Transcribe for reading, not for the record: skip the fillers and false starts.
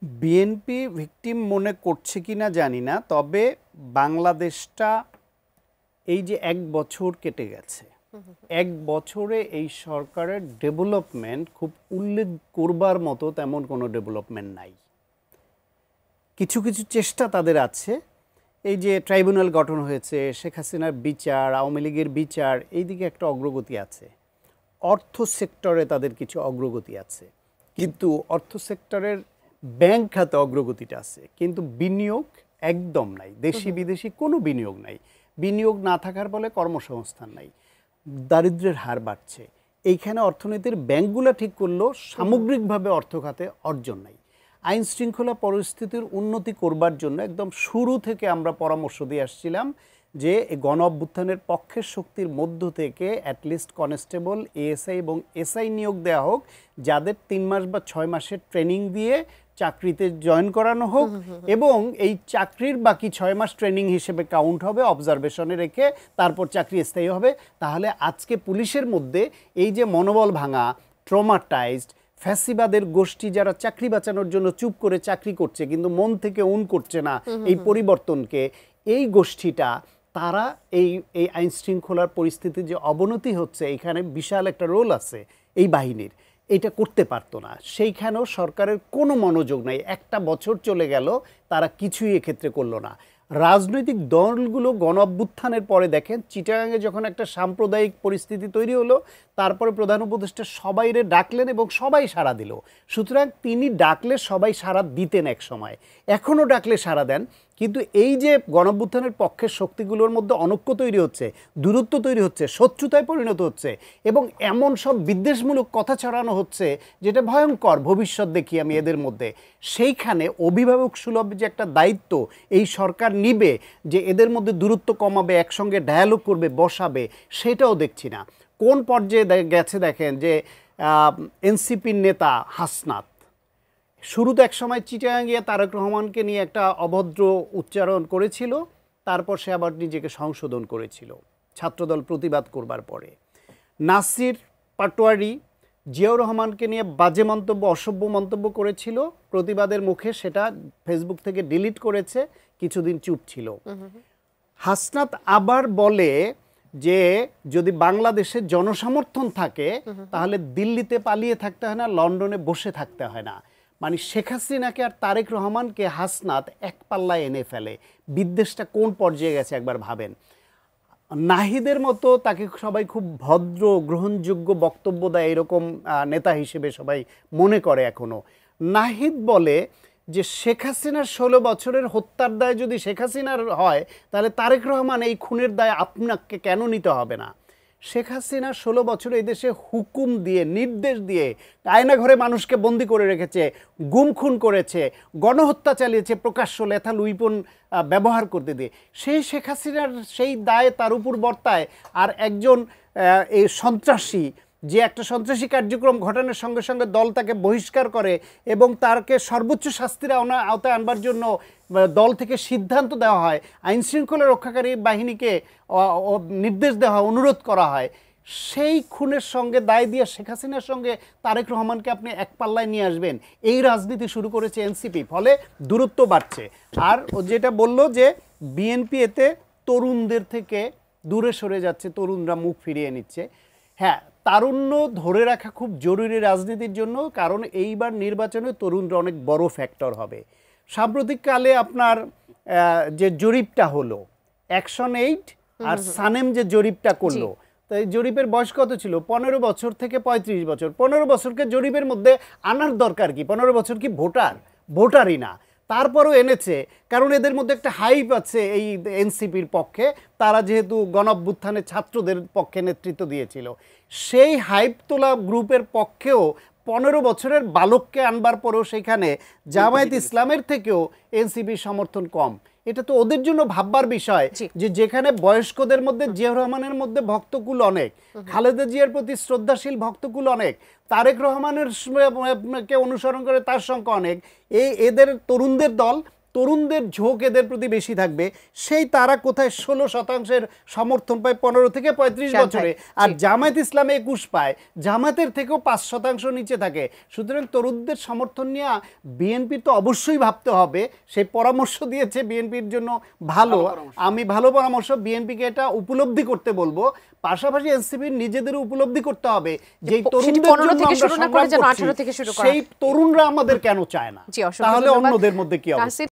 BNP victim মনে করছে কিনা জানি না, তবে বাংলাদেশটা এই যে 1 বছর কেটে গেছে, 1 বছরে এই সরকারের ডেভেলপমেন্ট খুব উল্লেখ করবার মতো তেমন কোনো ডেভেলপমেন্ট নাই। কিছু কিছু চেষ্টা তাদের আছে, এই যে ট্রাইব্যুনাল গঠন হয়েছে, শেখ হাসিনার বিচার, আওয়ামী লীগের বিচার, এই দিকে একটা অগ্রগতি আছে। অর্থ সেক্টরে তাদের কিছু অগ্রগতি আছে, কিন্তু অর্থ সেক্টরের ব্যাংক খাতে অগ্রগতিটা আছে, কিন্তু বিনিয়োগ একদম নাই। দেশি বিদেশি কোনো বিনিয়োগ নাই। বিনিয়োগ না থাকার ফলে কর্মসংস্থান নাই, দারিদ্র্যের হার বাড়ছে। এইখানে অর্থনীতির ব্যাংকগুলো ঠিক করলেও সামগ্রিকভাবে অর্থ খাতে অর্জন নাই। আইন শৃঙ্খলা পরিস্থিতির উন্নতি করবার জন্য একদম শুরু থেকে আমরা পরামর্শ দিয়ে আসছিলাম যে গণ অভ্যুত্থানের পক্ষের শক্তির মধ্য থেকে অ্যাটলিস্ট কনস্টেবল, এএসআই এবং এসআই নিয়োগ দেওয়া হোক, যাদের 3 মাস বা 6 মাসের ট্রেনিং দিয়ে চাকরিতে জয়েন করানো হোক, এবং এই চাকরির বাকি 6 মাস ট্রেনিং হিসেবে কাউন্ট হবে, অবজারভেশনে রেখে তারপর চাকরি স্থায়ী হবে। তাহলে আজকে পুলিশের মধ্যে এই যে মনোবল ভাঙা, ট্রমাটাইজড ফ্যাসিবাদের গোষ্ঠী যারা চাকরি বাঁচানোর জন্য চুপ করে চাকরি করছে কিন্তু মন থেকে করছে না এই পরিবর্তনকে, এই গোষ্ঠীটা তারা এই এই আইন শৃঙ্খলার পরিস্থিতির যে অবনতি হচ্ছে, এখানে বিশাল একটা রোল আছে এই বাহিনীর, এটা করতে পারতো না। সেইখানেও সরকারের কোনো মনোযোগ নাই। 1 বছর চলে গেল, তারা কিছুই এক্ষেত্রে করলো না। রাজনৈতিক দলগুলো গণ অভ্যুত্থানের পরে দেখেন চিটাগাঙে যখন একটা সাম্প্রদায়িক পরিস্থিতি তৈরি হলো, তারপরে প্রধান উপদেষ্টা সবাইরে ডাকলেন এবং সবাই সাড়া দিল। সুতরাং তিনি ডাকলে সবাই সাড়া দিতেন এক সময়, এখনও ডাকলে সাড়া দেন। কিন্তু এই যে গণ অভ্যুত্থানের পক্ষের শক্তিগুলোর মধ্যে অনৈক্য তৈরি হচ্ছে, দূরত্ব তৈরি হচ্ছে, শত্রুতায় পরিণত হচ্ছে, এবং এমন সব বিদ্বেষমূলক কথা ছড়ানো হচ্ছে যেটা ভয়ঙ্কর ভবিষ্যৎ দেখি আমি এদের মধ্যে। সেইখানে অভিভাবক সুলভ যে একটা দায়িত্ব এই সরকার নিবে, যে এদের মধ্যে দূরত্ব কমাবে, একসঙ্গে ডায়ালগ করবে, বসাবে, সেটাও দেখছি না। কোন পর্যায়ে গেছে দেখেন, যে এনসিপির নেতা হাসনাত শুরুতে এক সময় চিটাগাং গিয়ে তারেক রহমানকে নিয়ে একটা অভদ্র উচ্চারণ করেছিল, তারপর সে আবার নিজেকে সংশোধন করেছিল ছাত্রদল প্রতিবাদ করবার পরে। নাসির পাটোয়ারি জিয়াউর রহমানকে নিয়ে বাজে মন্তব্য, অসভ্য মন্তব্য করেছিল, প্রতিবাদের মুখে সেটা ফেসবুক থেকে ডিলিট করেছে, কিছুদিন চুপ ছিল। হাসনাত আবার বলে যে যদি বাংলাদেশের জনসমর্থন থাকে তাহলে দিল্লিতে পালিয়ে থাকতে হয় না, লন্ডনে বসে থাকতে হয় না। মানে শেখ হাসিনাকে আর তারেক রহমানকে হাসনাত এক পাল্লায় এনে ফেলে। বিদ্বেষটা কোন পর্যায়ে গেছে একবার ভাবেন। নাহিদের মতো তাকে সবাই খুব ভদ্র, গ্রহণযোগ্য বক্তব্য দেয়, এরকম নেতা হিসেবে সবাই মনে করে এখনো। নাহিদ বলে যে শেখ হাসিনার 16 বছরের হত্যার দায় যদি শেখ হাসিনার হয়, তাহলে তারেক রহমান এই খুনের দায় আপনাকে কেন নিতে হবে না? শেখ হাসিনা 16 বছর এই দেশে হুকুম দিয়ে, নির্দেশ দিয়ে আয়নাঘরে মানুষকে বন্দি করে রেখেছে, গুম খুন করেছে, গণহত্যা চালিয়েছে, প্রকাশ্য লেথাল উইপন ব্যবহার করতে দিয়ে। সেই শেখ হাসিনার সেই দায় তার উপর বর্তায়, আর একজন এই সন্ত্রাসী যে একটা সন্ত্রাসী কার্যক্রম ঘটানোর সঙ্গে সঙ্গে দল তাকে বহিষ্কার করে এবং তাকে সর্বোচ্চ শাস্তির আওতায় আনবার জন্য দল থেকে সিদ্ধান্ত দেওয়া হয়, আইন শৃঙ্খলা রক্ষাকারী বাহিনীকে নির্দেশ দেওয়া হয়, অনুরোধ করা হয়। সেই খুনের সঙ্গে দায় দিয়ে শেখ হাসিনার সঙ্গে তারেক রহমানকে আপনি এক পাল্লায় নিয়ে আসবেন, এই রাজনীতি শুরু করেছে এনসিপি। ফলে দূরত্ব বাড়ছে। আর ও যেটা বলল যে বিএনপি এতে তরুণদের থেকে দূরে সরে যাচ্ছে, তরুণরা মুখ ফিরিয়ে নিচ্ছে। হ্যাঁ, তারুণ্য ধরে রাখা খুব জরুরি রাজনীতির জন্য, কারণ এইবার নির্বাচনে তরুণরা অনেক বড় ফ্যাক্টর হবে। সাম্প্রতিককালে আপনার যে জরিপটা হলো, অ্যাকশন 8 আর সানেম যে জরিপটা করলো, তাই জরিপের বয়স কত ছিল? 15 বছর থেকে 35 বছর। 15 বছরকে জরিপের মধ্যে আনার দরকার কি? 15 বছর কি ভোটারই না, তারপরও এনেছে, কারণ এদের মধ্যে একটা হাইপ আছে এই এনসিপির পক্ষে। তারা যেহেতু গণ অভ্যুত্থানে ছাত্রদের পক্ষে নেতৃত্ব দিয়েছিল, সেই হাইপ তোলা গ্রুপের পক্ষেও 15 বছরের বালককে আনবার পরেও সেখানে জামায়াত ইসলামের থেকেও এনসিপির সমর্থন কম। এটা তো ওদের জন্য ভাববার বিষয়, যে যেখানে বয়স্কদের মধ্যে জিয়াউর রহমানের মধ্যে ভক্তকুল অনেক, খালেদা জিয়ার প্রতি শ্রদ্ধাশীল ভক্তকুল অনেক, তারেক রহমানের কে অনুসরণ করে তার সংখ্যা অনেক, এদের তরুণদের দল তরুণদের ঝোঁক এদের প্রতি বেশি থাকবে, সেই তারা কোথায় 16% সমর্থন পায় 15 থেকে 35 বছরে, আর জামায়াত ইসলামে 21 পায়, জামায়াতের থেকেও 5% নিচে থাকে। সুতরাং তরুণদের সমর্থন নিয়ে বিএনপি তো অবশ্যই ভাবতে হবে। সেই পরামর্শ দিয়েছে বিএনপির জন্য ভালো, আমি ভালো পরামর্শ, বিএনপিকে এটা উপলব্ধি করতে বলবো। পাশাপাশি এনসিপি নিজেদের উপলব্ধি করতে হবে যে তরুণদের জন্য আমরা সংগ্রাম করছি, সেই তরুণরা আমাদের কেন চায় না, তাহলে অন্যদের মধ্যে কি অবস্থা?